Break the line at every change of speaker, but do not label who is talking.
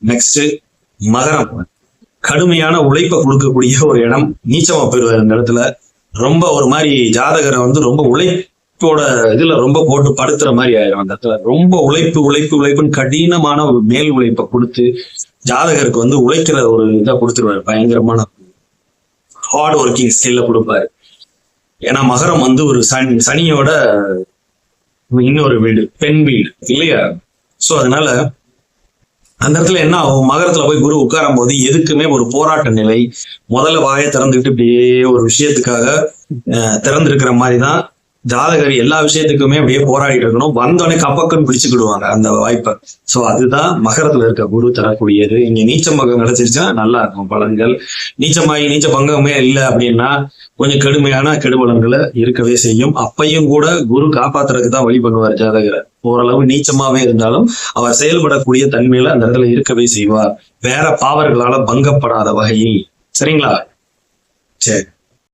Next மகரம், கடுமையான உழைப்பை கொடுக்கக்கூடிய ஒரு இடம். நீச்சமா போயிருவாரு அந்த இடத்துல. ரொம்ப ஒரு மாதிரி ஜாதகரை வந்து ரொம்ப உழைப்போட இதுல ரொம்ப போட்டு படுத்துற மாதிரி ஆயிரும் அந்த இடத்துல. ரொம்ப உழைப்புன்னு கடினமான ஒரு மேல் உழைப்பை கொடுத்து ஜாதகருக்கு வந்து உழைக்கிற ஒரு இதை கொடுத்துருவாரு. பயங்கரமான ஹார்ட் ஒர்க்கிங் ஸ்கில்ல கொடுப்பாரு. ஏன்னா மகரம் வந்து ஒரு சனியோட இன்னொரு வீடு, பெண் வீடு இல்லையா? சோ அதனால அந்த இடத்துல என்ன ஆகும், மகரத்துல போய் குரு உட்காரும் போது எதுக்குமே ஒரு போராட்ட நிலை. முதல்ல வாயை திறந்துக்கிட்டு இப்படியே ஒரு விஷயத்துக்காக திறந்திருக்கிற மாதிரிதான் ஜாதகர் எல்லா விஷயத்துக்குமே அப்படியே போராடிட்டு இருக்கணும். வந்தோடனே கப்பக்குன்னு பிடிச்சுக்கிடுவாங்க அந்த வாய்ப்பை. சோ அதுதான் மகரத்துல இருக்க குரு தரக்கூடியது. இங்க நீச்ச பங்கம் கிடைச்சிருச்சுன்னா நல்லா இருக்கும் பலன்கள். நீச்ச பங்கமே இல்லை அப்படின்னா கொஞ்சம் கடுமையான கெடுபலன்களை இருக்கவே செய்யும். அப்பையும் கூட குரு காப்பாத்துறதுக்கு தான் வழி பண்ணுவார் ஜாதகரை. ஓரளவு நீச்சமாவே இருந்தாலும் அவர் செயல்படக்கூடிய தன்மையில அந்த இடத்துல இருக்கவே செய்வார், வேற பாவர்களால பங்கப்படாத வகையில். சரிங்களா? சரி.